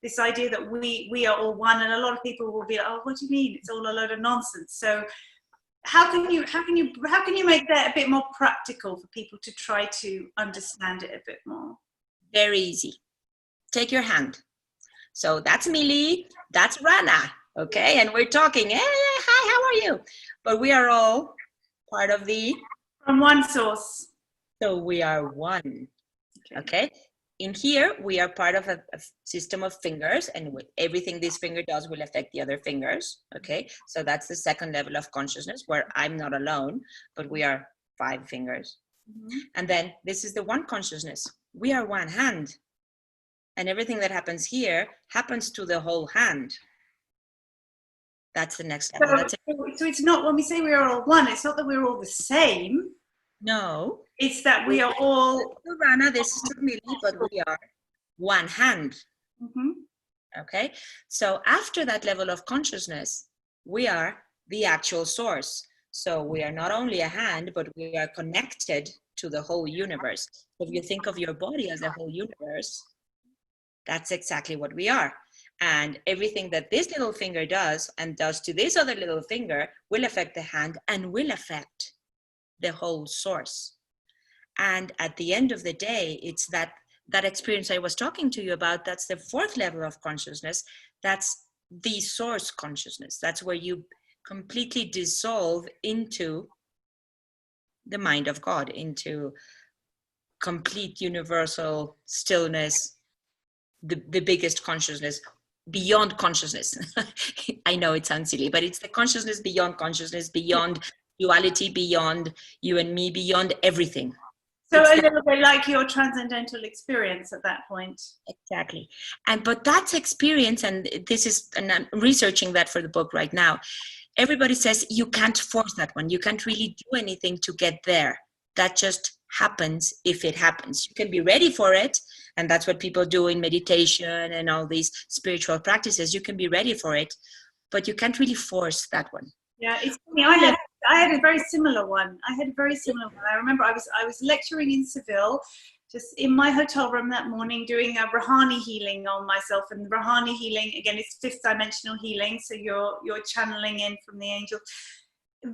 this idea that we are all one, and a lot of people will be like, oh, what do you mean? It's all a load of nonsense. So how can you make that a bit more practical for people to try to understand it a bit more? Very easy. Take your hand. So that's Millie, that's Rana, okay? And we're talking, hey, hi, how are you? But we are all part of from one source. So we are one, okay? In here, we are part of a system of fingers, and everything this finger does will affect the other fingers, okay? So that's the second level of consciousness, where I'm not alone, but we are 5 fingers. Mm-hmm. And then this is the one consciousness. We are one hand. And everything that happens here happens to the whole hand. That's the next level. So it's not, when we say we are all one, it's not that we're all the same. No. It's that we are all... Rana, this is to Millie, but we are one hand. Mm-hmm. Okay? So after that level of consciousness, we are the actual source. So we are not only a hand, but we are connected to the whole universe. If you think of your body as a whole universe, that's exactly what we are. And everything that this little finger does and does to this other little finger will affect the hand and will affect the whole source. And at the end of the day, it's that experience I was talking to you about, that's the 4th level of consciousness. That's the source consciousness. That's where you completely dissolve into the mind of God, into complete universal stillness, the biggest consciousness, beyond consciousness. I know it sounds silly, but it's the consciousness, beyond duality, beyond you and me, beyond everything. So it's a little bit like your transcendental experience at that point. Exactly. But that's experience, and I'm researching that for the book right now. Everybody says you can't force that one. You can't really do anything to get there. That just happens if it happens. You can be ready for it, and that's what people do in meditation and all these spiritual practices. You can be ready for it, but you can't really force that one. Yeah, it's funny. I had a very similar one. I remember I was lecturing in Seville, just in my hotel room that morning, doing a Rahani healing on myself. And Rahani healing, again, is 5th dimensional healing. So you're channeling in from the angel.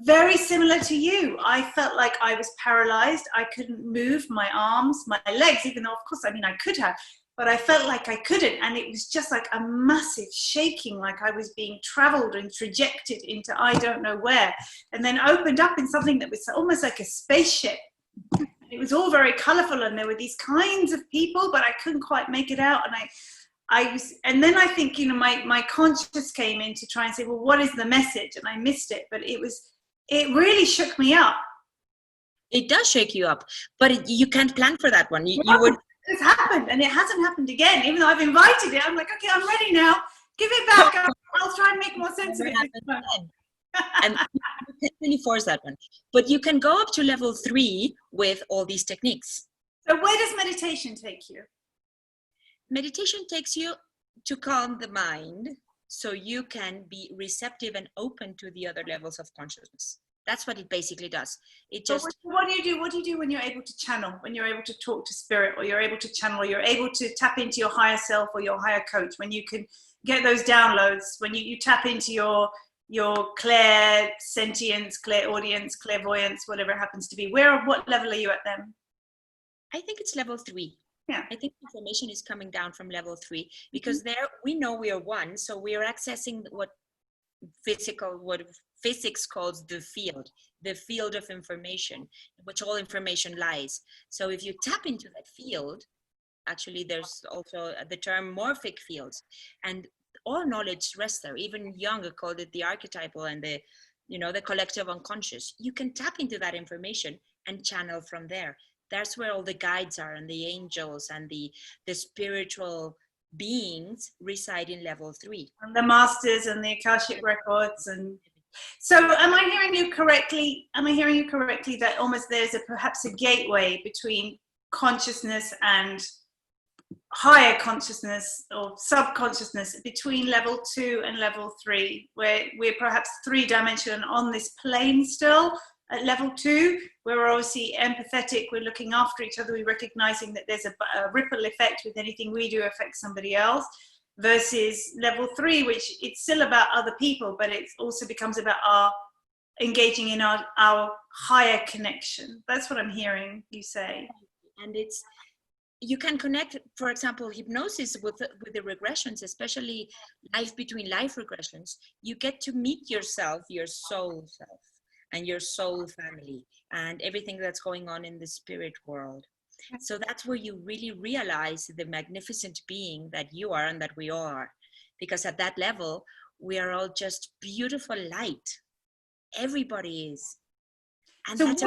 Very similar to you. I felt like I was paralyzed. I couldn't move my arms, my legs, even though, of course, I mean, I could have, but I felt like I couldn't. And it was just like a massive shaking, like I was being traveled and trajected into I don't know where, and then opened up in something that was almost like a spaceship. It was all very colorful, and there were these kinds of people, but I couldn't quite make it out. And and then I think, my conscious came in to try and say, well, what is the message? And I missed it, but it really shook me up. It does shake you up, but you can't plan for that one. You would. It's happened, and it hasn't happened again. Even though I've invited it, I'm like, okay, I'm ready now. Give it back. I'll try and make more sense of it. And you can't really force that one, but you can go up to level 3 with all these techniques. So where does meditation take you? Meditation takes you to calm the mind, so you can be receptive and open to the other levels of consciousness. That's what it basically does. What do you do? What do you do when you're able to channel, when you're able to talk to spirit, or you're able to channel, or you're able to tap into your higher self or your higher coach, when you can get those downloads, when you tap into your clairsentience, clairaudience, clairvoyance, whatever it happens to be? What level are you at then? I think it's level 3. Yeah. I think information is coming down from level 3, because there we know we are one, so we are accessing what physics calls the field of information, in which all information lies. So if you tap into that field, actually there's also the term morphic fields, and all knowledge rests there. Even Jung called it the archetypal and the collective unconscious. You can tap into that information and channel from there. That's where all the guides are, and the angels and the spiritual beings reside in level 3. And the masters and the Akashic records and So am I hearing you correctly? Am I hearing you correctly that almost there's perhaps a gateway between consciousness and higher consciousness or subconsciousness, between level 2 and level 3, where we're perhaps 3-dimensional on this plane still at level 2, where we're obviously empathetic, we're looking after each other, we're recognizing that there's a ripple effect with anything we do affects somebody else, versus level 3, which it's still about other people, but it also becomes about our engaging in our higher connection. That's what I'm hearing you say. And you can connect, for example, hypnosis with the regressions, especially life between life regressions. You get to meet yourself, your soul self, and your soul family, and everything that's going on in the spirit world. So that's where you really realize the magnificent being that you are and that we all are. Because at that level, we are all just beautiful light. Everybody is. And so that's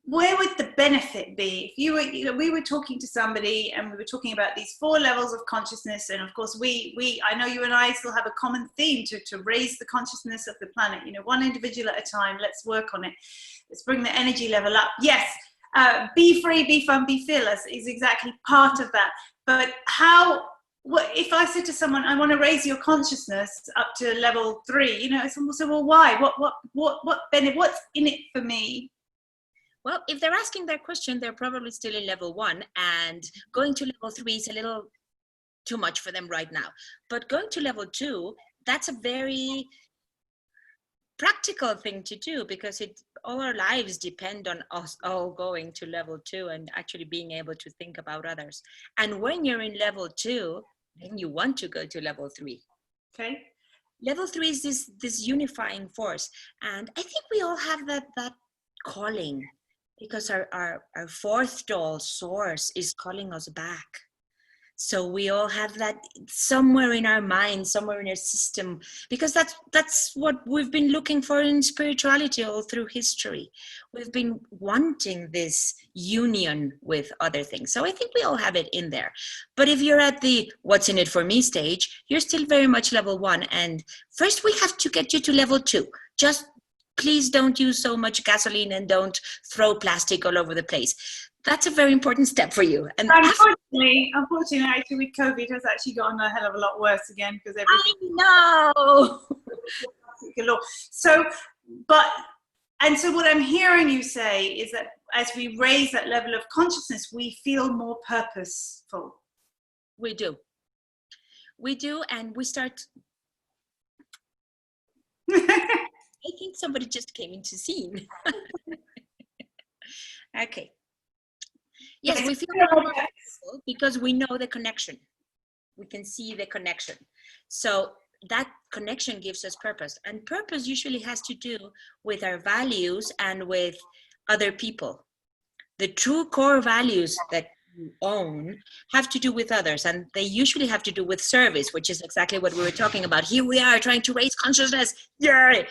where would the benefit be? If we were talking to somebody and we were talking about these 4 levels of consciousness, and of course I know you and I still have a common theme to raise the consciousness of the planet, one individual at a time. Let's work on it. Let's bring the energy level up. Yes, be free, be fun, be fearless is exactly part of that. But if I said to someone, I want to raise your consciousness up to level 3, someone will say, well, why? What benefit? What's in it for me? Well, if they're asking that question, they're probably still in level 1, and going to level 3 is a little too much for them right now. But going to level 2, that's a very practical thing to do, because all our lives depend on us all going to level 2 and actually being able to think about others. And when you're in level 2, then you want to go to level 3. Okay. Level 3 is this unifying force. And I think we all have that calling, because our 4th doll source is calling us back. So we all have that somewhere in our mind, somewhere in our system, because that's what we've been looking for in spirituality all through history. We've been wanting this union with other things. So I think we all have it in there. But if you're at the what's in it for me stage, you're still very much level 1. And first we have to get you to level 2. Just please don't use so much gasoline and don't throw plastic all over the place. That's a very important step for you. And unfortunately, actually, with COVID, it has actually gotten a hell of a lot worse again, because everything. I know. So what I'm hearing you say is that as we raise that level of consciousness, we feel more purposeful. We do, and we start. I think somebody just came into scene. Okay. Yes, we feel more purposeful because we know the connection. We can see the connection. So that connection gives us purpose. And purpose usually has to do with our values and with other people. The true core values that you own have to do with others. And they usually have to do with service, which is exactly what we were talking about. Here we are trying to raise consciousness. Yay!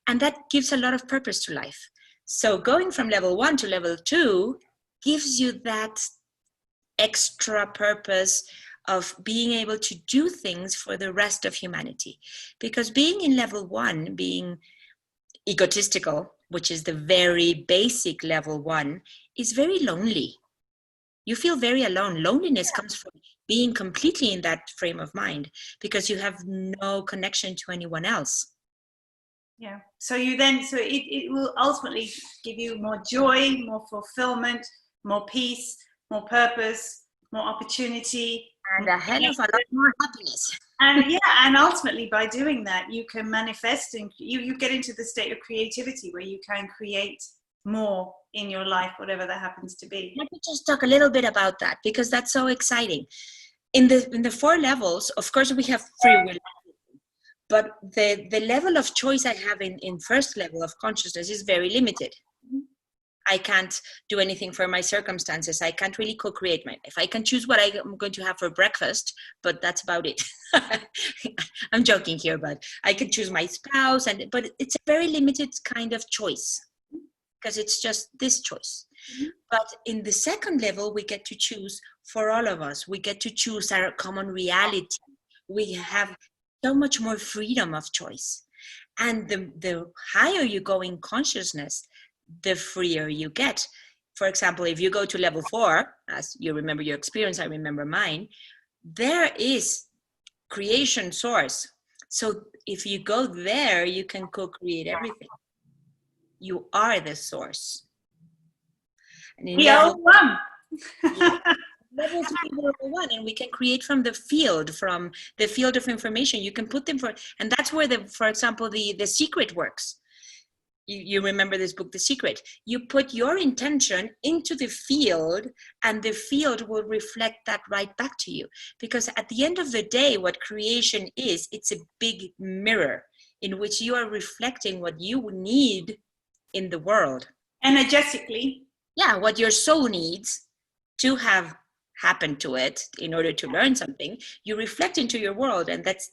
And that gives a lot of purpose to life. So going from level 1 to level 2 gives you that extra purpose of being able to do things for the rest of humanity. Because being in level 1, being egotistical, which is the very basic level 1, is very lonely. You feel very alone. Loneliness comes from being completely in that frame of mind, because you have no connection to anyone else. Yeah. So it will ultimately give you more joy, more fulfillment, more peace, more purpose, more opportunity, and a hell of a lot more happiness. And ultimately by doing that, you can manifest, and you get into the state of creativity where you can create more in your life, whatever that happens to be. Let me just talk a little bit about that, because that's so exciting. In the 4 levels, of course, we have free will. But the level of choice I have in first level of consciousness is very limited. I can't do anything for my circumstances. I can't really co-create my life. I can choose what I'm going to have for breakfast, but that's about it. I'm joking here, but I can choose my spouse, but it's a very limited kind of choice, because it's just this choice. Mm-hmm. But in the second level, we get to choose for all of us. We get to choose our common reality. We have so much more freedom of choice. And the higher you go in consciousness, the freer you get. For example, if you go to level 4, as you remember your experience, I remember mine, there is creation source. So if you go there, you can co-create everything. You are the source. And in level 1. Level 3, level 1, and we can create from the field of information. You can put them and that's where for example, the secret works. You remember this book, The Secret. You put your intention into the field, and the field will reflect that right back to you. Because at the end of the day, what creation is, it's a big mirror in which you are reflecting what you need in the world. Energetically. Yeah, what your soul needs to have happen to it in order to learn something. You reflect into your world, and that's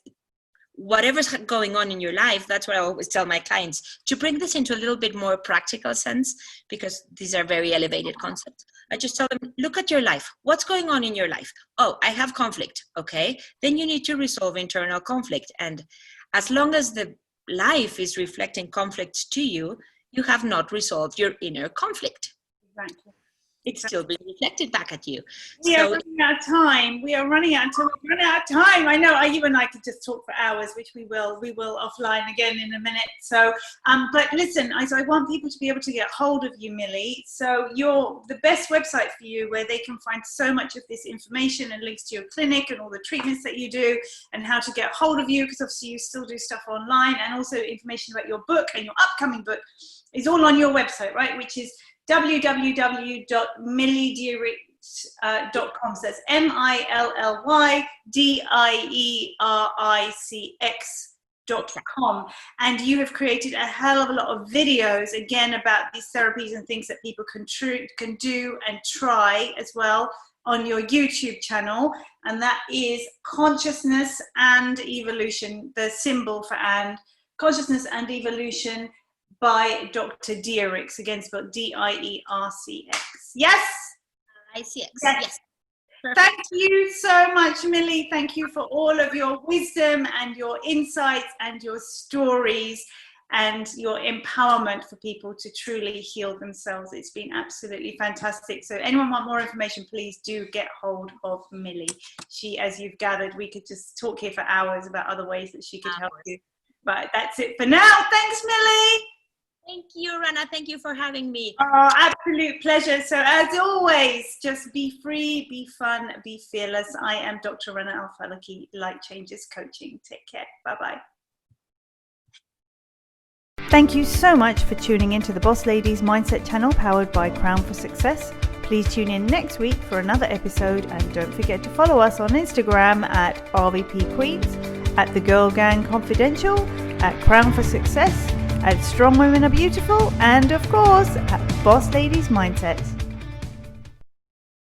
whatever's going on in your life. That's what I always tell my clients, to bring this into a little bit more practical sense, because these are very elevated concepts. I just tell them, look at your life. What's going on in your life? Oh, I have conflict. Okay, then you need to resolve internal conflict. And as long as the life is reflecting conflicts to you, you have not resolved your inner conflict. Exactly. It's still being reflected back at you. We are running out of time. We are running out until we run out of time. I know you and I could just talk for hours, which we will offline again in a minute. So, but listen, I want people to be able to get hold of you, Millie. So the best website for you, where they can find so much of this information and links to your clinic and all the treatments that you do, and how to get hold of you, because obviously you still do stuff online, and also information about your book and your upcoming book is all on your website, right? Which is www.millydiericx.com. So that's MILLYDIERICX.com. And you have created a hell of a lot of videos, again, about these therapies and things that people can do and try as well on your YouTube channel. And that is Consciousness and Evolution, the symbol for and, Consciousness and Evolution, by Dr. Diericx, again spelled DIERCX. Yes? ICX. Yes. Thank you so much, Millie. Thank you for all of your wisdom and your insights and your stories and your empowerment for people to truly heal themselves. It's been absolutely fantastic. So anyone want more information, please do get hold of Millie. She, as you've gathered, we could just talk here for hours about other ways that she could help you. But that's it for now. Thanks, Millie. Thank you, Rana. Thank you for having me. Oh, absolute pleasure. So as always, just be free, be fun, be fearless. I am Dr. RANA AL-FALAKI, Light Changes Coaching. Take care. Bye-bye. Thank you so much for tuning into the Boss Ladies Mindset channel powered by Crown for Success. Please tune in next week for another episode, and don't forget to follow us on Instagram at RVP Queens, at The Girl Gang Confidential, at Crown for Success, at Strong Women Are Beautiful, and of course at Boss Ladies Mindset.